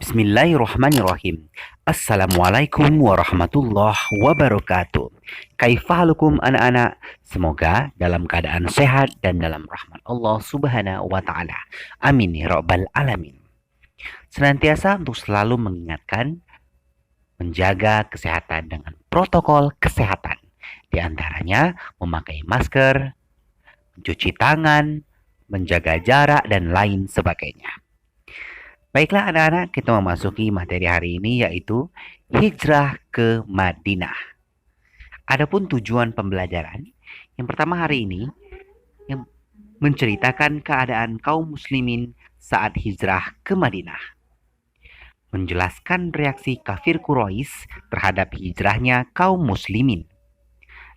Bismillahirrahmanirrahim. Assalamualaikum warahmatullahi wabarakatuh. Kaifahalukum anak-anak? Semoga dalam keadaan sehat dan dalam rahmat Allah subhanahu wa ta'ala. Amin ya rabbal alamin. Senantiasa untuk selalu mengingatkan menjaga kesehatan dengan protokol kesehatan. Di antaranya memakai masker, mencuci tangan, menjaga jarak, dan lain sebagainya. Baiklah anak-anak, kita memasuki materi hari ini yaitu hijrah ke Madinah. Adapun tujuan pembelajaran, yang pertama hari ini yang menceritakan keadaan kaum muslimin saat hijrah ke Madinah. Menjelaskan reaksi kafir Quraisy terhadap hijrahnya kaum muslimin.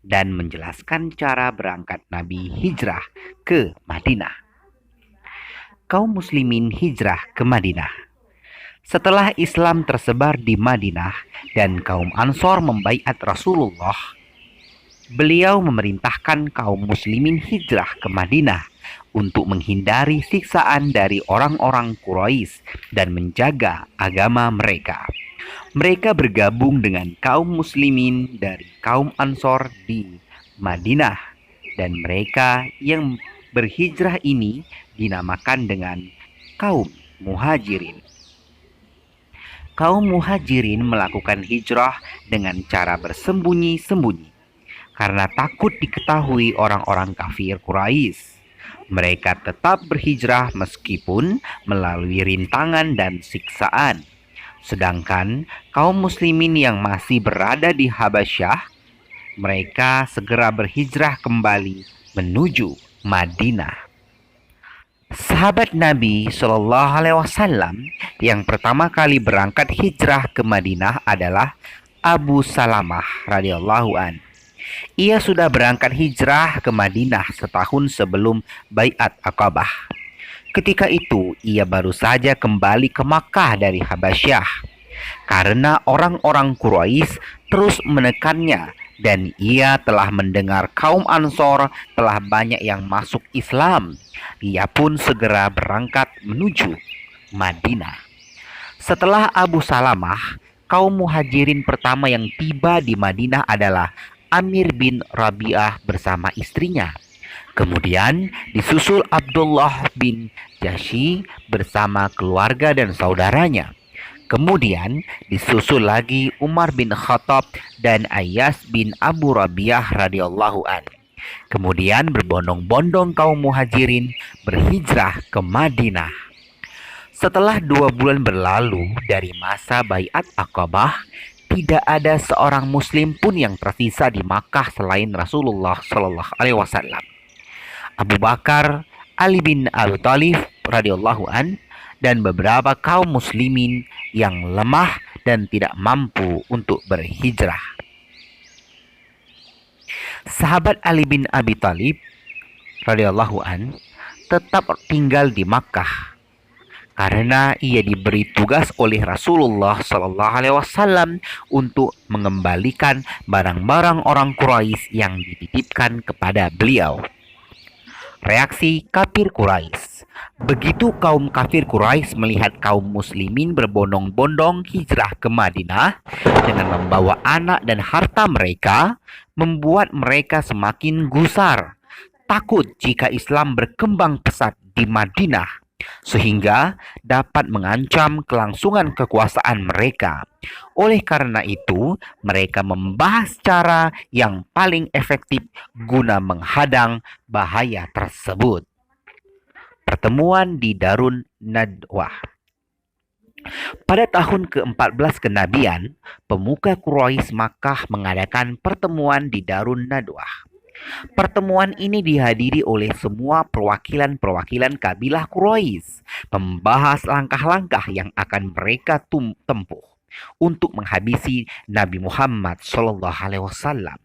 Dan menjelaskan cara berangkat Nabi hijrah ke Madinah. Kaum muslimin hijrah ke Madinah. Setelah Islam tersebar di Madinah dan kaum Ansor membaiat Rasulullah, beliau memerintahkan kaum muslimin hijrah ke Madinah untuk menghindari siksaan dari orang-orang Quraisy dan menjaga agama mereka. Mereka bergabung dengan kaum muslimin dari kaum Ansor di Madinah dan mereka yang berhijrah ini dinamakan dengan kaum muhajirin. Kaum muhajirin melakukan hijrah dengan cara bersembunyi-sembunyi karena takut diketahui orang-orang kafir Quraisy. Mereka tetap berhijrah meskipun melalui rintangan dan siksaan. Sedangkan kaum muslimin yang masih berada di Habasyah, mereka segera berhijrah kembali menuju Madinah. Sahabat Nabi Shallallahu Alaihi Wasallam yang pertama kali berangkat hijrah ke Madinah adalah Abu Salamah radhiyallahu an. Ia sudah berangkat hijrah ke Madinah setahun sebelum Baiat Aqabah. Ketika itu ia baru saja kembali ke Makkah dari Habasyah karena orang-orang Quraisy terus menekannya. Dan ia telah mendengar kaum Ansor telah banyak yang masuk Islam. Ia pun segera berangkat menuju Madinah. Setelah Abu Salamah, kaum muhajirin pertama yang tiba di Madinah adalah Amir bin Rabi'ah bersama istrinya. Kemudian disusul Abdullah bin Jahsy bersama keluarga dan saudaranya. Kemudian disusul lagi Umar bin Khattab dan Ayyas bin Abu Rabi'ah radhiyallahu an. Kemudian berbondong-bondong kaum muhajirin berhijrah ke Madinah. Setelah 2 bulan berlalu dari masa Baiat Aqabah, tidak ada seorang muslim pun yang tersisa di Makkah selain Rasulullah Shallallahu Alaihi Wasallam. Abu Bakar, Ali bin Abi Thalib radhiyallahu an, dan beberapa kaum muslimin yang lemah dan tidak mampu untuk berhijrah. Sahabat Ali bin Abi Thalib radhiyallahu an tetap tinggal di Makkah karena ia diberi tugas oleh Rasulullah Shallallahu Alaihi Wasallam untuk mengembalikan barang-barang orang Quraisy yang dititipkan kepada beliau. Reaksi kafir Quraisy. Begitu kaum kafir Quraisy melihat kaum muslimin berbondong-bondong hijrah ke Madinah dengan membawa anak dan harta mereka, membuat mereka semakin gusar, takut jika Islam berkembang pesat di Madinah, sehingga dapat mengancam kelangsungan kekuasaan mereka. Oleh karena itu, mereka membahas cara yang paling efektif guna menghadang bahaya tersebut. Pertemuan di Darun Nadwah. Pada tahun ke-14 kenabian, pemuka Quraisy Makkah mengadakan pertemuan di Darun Nadwah. Pertemuan ini dihadiri oleh semua perwakilan-perwakilan kabilah Quraisy, membahas langkah-langkah yang akan mereka tempuh untuk menghabisi Nabi Muhammad Shallallahu Alaihi Wasallam.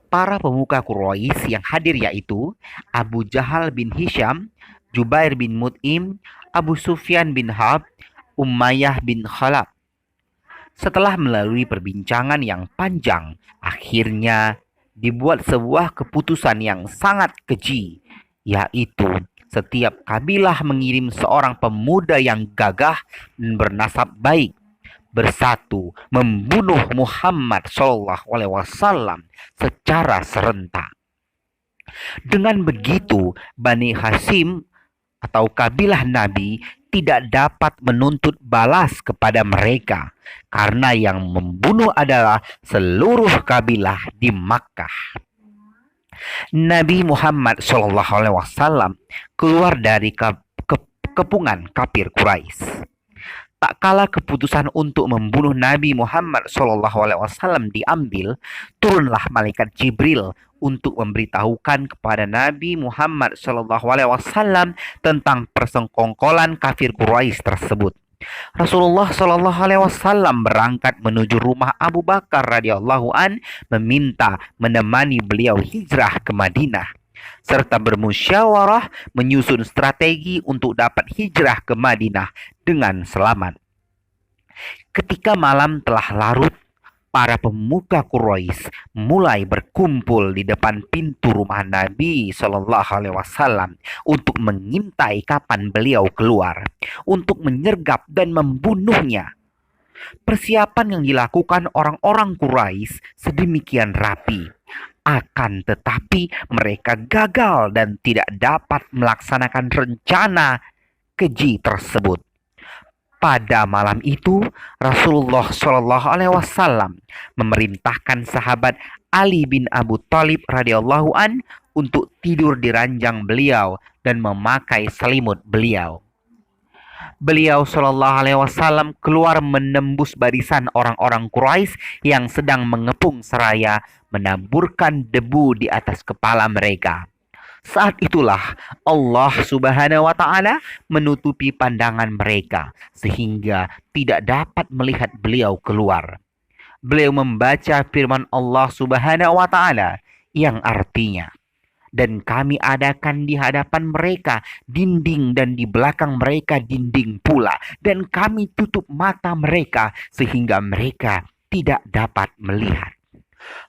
Para pemuka Quraisy yang hadir yaitu Abu Jahal bin Hisham, Jubair bin Mut'im, Abu Sufyan bin Harb, Umayyah bin Khalaf. Setelah melalui perbincangan yang panjang, akhirnya dibuat sebuah keputusan yang sangat keji, yaitu setiap kabilah mengirim seorang pemuda yang gagah dan bernasab baik, bersatu membunuh Muhammad SAW secara serentak. Dengan begitu, Bani Hashim atau kabilah Nabi tidak dapat menuntut balas kepada mereka karena yang membunuh adalah seluruh kabilah di Makkah. Nabi Muhammad SAW keluar dari kepungan kafir Quraisy. Tak kala keputusan untuk membunuh Nabi Muhammad SAW diambil, turunlah malaikat Jibril untuk memberitahukan kepada Nabi Muhammad SAW tentang persekongkolan kafir Quraisy tersebut. Rasulullah SAW berangkat menuju rumah Abu Bakar radhiyallahu an, meminta menemani beliau hijrah ke Madinah, serta bermusyawarah menyusun strategi untuk dapat hijrah ke Madinah dengan selamat. Ketika malam telah larut, para pemuka Quraisy mulai berkumpul di depan pintu rumah Nabi SAW untuk mengintai kapan beliau keluar, untuk menyergap dan membunuhnya. Persiapan yang dilakukan orang-orang Quraisy sedemikian rapi. Akan tetapi mereka gagal dan tidak dapat melaksanakan rencana keji tersebut. Pada malam itu, Rasulullah SAW memerintahkan sahabat Ali bin Abu Thalib radhiyallahu an untuk tidur di ranjang beliau dan memakai selimut beliau. Beliau SAW keluar menembus barisan orang-orang Quraisy yang sedang mengepung seraya menaburkan debu di atas kepala mereka. Saat itulah Allah Subhanahu wa Ta'ala menutupi pandangan mereka sehingga tidak dapat melihat beliau keluar. Beliau membaca firman Allah Subhanahu wa Ta'ala yang artinya, dan kami adakan di hadapan mereka dinding dan di belakang mereka dinding pula, dan kami tutup mata mereka sehingga mereka tidak dapat melihat.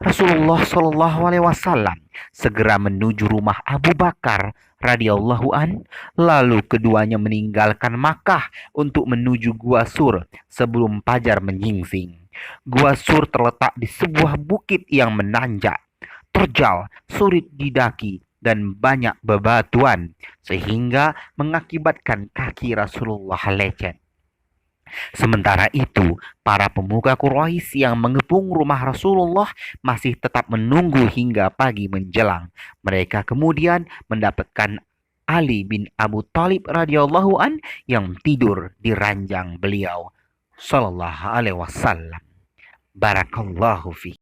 Rasulullah SAW segera menuju rumah Abu Bakar radhiyallahu an, lalu keduanya meninggalkan Makkah untuk menuju Gua Sur sebelum fajar menyingsing. Gua Sur terletak di sebuah bukit yang menanjak, terjal, sulit didaki, dan banyak bebatuan sehingga mengakibatkan kaki Rasulullah lecet. Sementara itu, para pemuka Quraisy yang mengepung rumah Rasulullah masih tetap menunggu hingga pagi menjelang. Mereka kemudian mendapatkan Ali bin Abu Thalib radhiyallahu an yang tidur di ranjang beliau sallallahu alaihi wasallam. Barakallahu fi